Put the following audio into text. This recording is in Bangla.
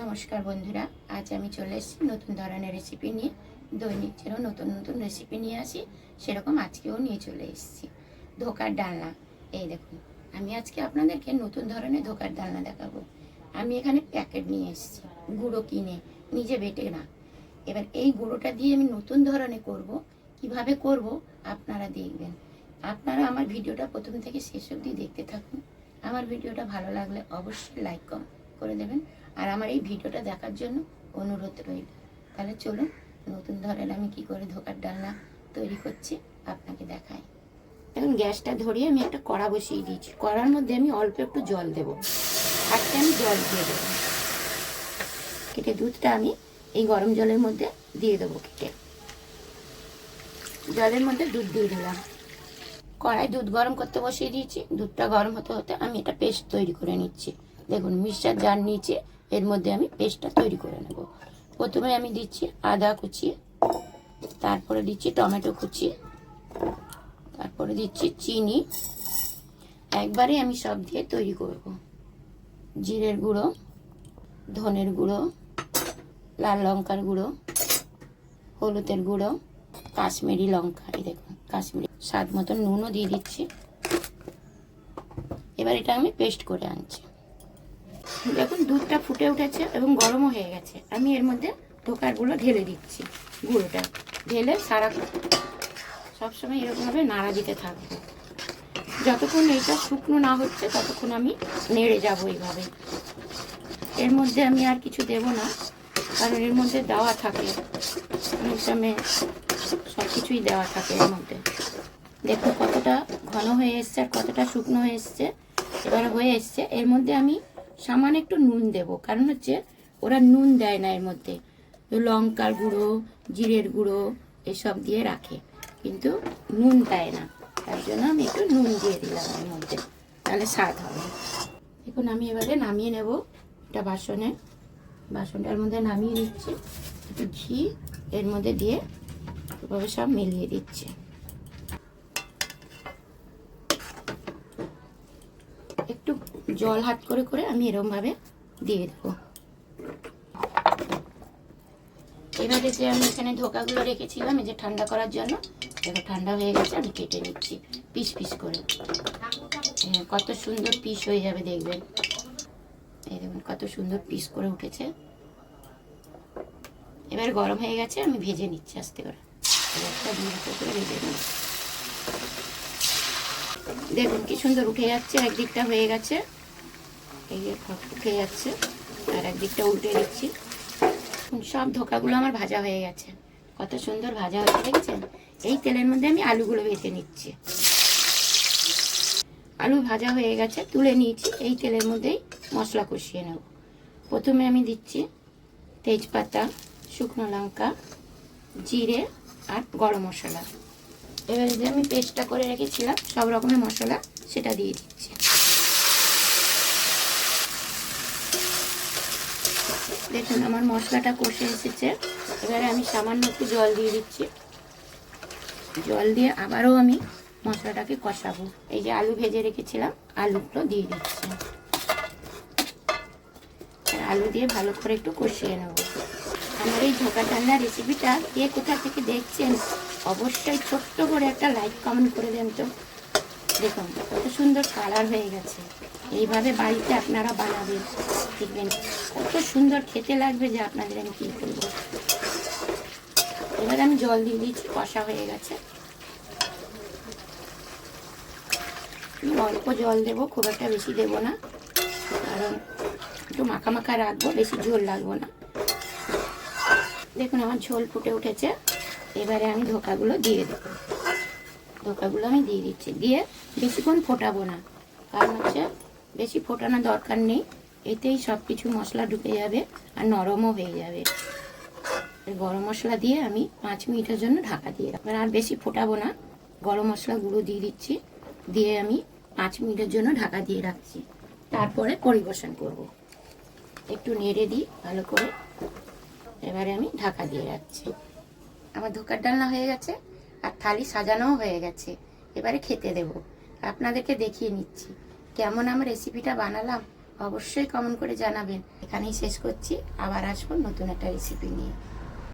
নমস্কার বন্ধুরা, আজ আমি চলে এসেছি নতুন ধরনের রেসিপি নিয়ে। দৈনিক যেন নতুন নতুন রেসিপি নিয়ে আসি, সেরকম আজকেও নিয়ে চলে এসেছি ধোকার ডালনা। এই দেখুন, আমি আজকে আপনাদেরকে নতুন ধরনের ধোকার ডালনা দেখাবো। আমি এখানে প্যাকেট নিয়ে এসেছি, গুঁড়ো কিনে, নিজে বেটে না। এবার এই গুঁড়োটা দিয়ে আমি নতুন ধরনের করব। কিভাবে করব আপনারা দেখবেন। আপনারা আমার ভিডিওটা প্রথম থেকে শেষ অবধি দেখতে থাকুন। আমার ভিডিওটা ভালো লাগলে অবশ্যই লাইক করে দেবেন, আর আমার এই ভিডিওটা দেখার জন্য অনুরোধ রইল। তাহলে চলুন নতুন ধরনের আমি কি করে ধোকার ডালনা তৈরি করছি আপনাকে দেখাই। এখন গ্যাসটা ধরিয়ে আমি একটা কড়া বসিয়ে দিয়েছি। কড়ার মধ্যে আমি অল্প একটু জল দেবো। আজকে আমি জল দিয়ে দেবো। কেটে দুধটা আমি এই গরম জলের মধ্যে দিয়ে দেবো। কেটে জলের মধ্যে দুধ দিয়ে দিলাম। কড়াই দুধ গরম করতে বসিয়ে দিয়েছি। দুধটা গরম হতে হতে আমি এটা পেস্ট তৈরি করে নিচ্ছি। দেখুন, মিক্সচার জার নিচে এর মধ্যে আমি পেস্টটা তৈরি করে নেব। প্রথমে আমি দিচ্ছি আদা কুচি, তারপরে দিচ্ছি টমেটো কুচি, তারপরে দিচ্ছি চিনি। একবারে আমি সব দিয়ে তৈরি করব। জিরের গুঁড়ো, ধনের গুঁড়ো, লাল লঙ্কার গুঁড়ো, হলুদের গুঁড়ো, কাশ্মীরি লঙ্কা, এই দেখুন কাশ্মীরি, স্বাদ মতন নুনও দিয়ে দিচ্ছি। এবার এটা আমি পেস্ট করে আনছি। দেখুন, দুধটা ফুটে উঠেছে এবং গরমও হয়ে গেছে। আমি এর মধ্যে ধোকারগুলো ঢেলে দিচ্ছি। গুঁড়োটা ঢেলে সারা সবসময় এরকমভাবে নাড়া দিতে থাকবো। যতক্ষণ এইটা শুকনো না হচ্ছে ততক্ষণ আমি নেড়ে যাব এইভাবে। এর মধ্যে আমি আর কিছু দেব না, কারণ এর মধ্যে দেওয়া থাকে, অনেক সময় সব কিছুই দেওয়া থাকে এর মধ্যে। দেখুন কতটা ঘন হয়ে এসছে আর কতটা শুকনো হয়ে এসছে। এবার হয়ে এসছে। এর মধ্যে আমি সামান্য একটু নুন দেব, কারণ হচ্ছে ওরা নুন দেয় না এর মধ্যে। লঙ্কার গুঁড়ো, জিরের গুঁড়ো এসব দিয়ে রাখে, কিন্তু নুন দেয় না। তার জন্য আমি একটু নুন দিয়ে দিলাম এর মধ্যে, তাহলে স্বাদ হবে। দেখুন, আমি এবারে নামিয়ে নেব এটা বাসনে। বাসনটার মধ্যে নামিয়ে দিচ্ছি। একটু ঘি এর মধ্যে দিয়ে এভাবে সব মিলিয়ে দিচ্ছি। একটু জল হাত করে করে আমি এরকমভাবে দিয়ে দেবো। এবারে যে আমি এখানে ধোকাগুলো রেখেছিলাম এই যে ঠান্ডা করার জন্য, এবার ঠান্ডা হয়ে গেছে, আমি কেটে নিচ্ছি পিস পিস করে। কত সুন্দর পিস হয়ে যাবে দেখবেন। এই দেখুন কত সুন্দর পিস করে উঠেছে। এবার গরম হয়ে গেছে, আমি ভেজে নিচ্ছি আস্তে করে। করে ভেজে নিই। দেখুন কি সুন্দর উঠে যাচ্ছে। একদিকটা হয়ে গেছে, এই যে উঠে যাচ্ছে, আর একদিকটা উল্টে দিচ্ছি। সব ধোকাগুলো আমার ভাজা হয়ে গেছে। কত সুন্দর ভাজা হয়ে দেখেছেন। এই তেলের মধ্যে আমি আলুগুলো ভেজে নিচ্ছি। আলু ভাজা হয়ে গেছে, তুলে নিয়েছি। এই তেলের মধ্যেই মশলা কষিয়ে নেব। প্রথমে আমি দিচ্ছি তেজপাতা, শুকনো লঙ্কা, জিরে আর গরম মশলা। এবার যে আমি পেস্টটা করে রেখেছিলাম সব রকমের মশলা, সেটা দিয়ে দিচ্ছি। দেখুন আমার মশলাটা কষে এসেছে। এবারে আমি সামান্য একটু জল দিয়ে দিচ্ছি। জল দিয়ে আবারও আমি মশলাটাকে কষাবো। এই যে আলু ভেজে রেখেছিলাম, আলুগুলো দিয়ে দিচ্ছি। আলু দিয়ে ভালো করে একটু কষিয়ে নেব। আমার এই ধোকা ডালনা রেসিপিটা কে কোথা থেকে দেখছেন অবশ্যই ছোট্ট করে একটা লাইক কমেন্ট করে দেন তো। দেখুন কত সুন্দর কালার হয়ে গেছে। এইভাবে বাড়িতে আপনারা বানাবেন, দেখবেন কত সুন্দর খেতে লাগবে যে আপনাদের আমি কী করবো। এবার আমি জল দিয়ে দিচ্ছি, কষা হয়ে গেছে। অল্প জল দেবো, খুব একটা বেশি দেবো না, কারণ একটু মাখা মাখা রাখবো, বেশি ঝোল লাগবো না। দেখুন আমার ঝোল ফুটে উঠেছে। এবারে আমি ধোকাগুলো দিয়ে দেবো। ধোকাগুলো আমি দিয়ে দিচ্ছি। দিয়ে বেশিক্ষণ ফোটাবো না, কারণ হচ্ছে বেশি ফোটানোর দরকার নেই। এতেই সব কিছু মশলা ঢুকে যাবে আর নরমও হয়ে যাবে। গরম মশলা দিয়ে আমি 5 মিনিটের জন্য ঢাকা দিয়ে রাখবো। আর বেশি ফোটাবো না, গরম মশলা গুঁড়ো দিয়ে দিচ্ছি। দিয়ে আমি 5 মিনিটের জন্য ঢাকা দিয়ে রাখছি। তারপরে পরিবেশন করব। একটু নেড়ে দিই ভালো করে। এবারে আমি ঢাকা দিয়ে রাখছি। আমার ধোকার ডালনা হয়ে গেছে আর থালি সাজানোও হয়ে গেছে। এবারে খেতে দেব। আপনাদেরকে দেখিয়ে নিচ্ছি কেমন আমার রেসিপিটা বানালাম। অবশ্যই কমেন্ট করে জানাবেন। এখানেই শেষ করছি, আবার আসবো নতুন একটা রেসিপি নিয়ে।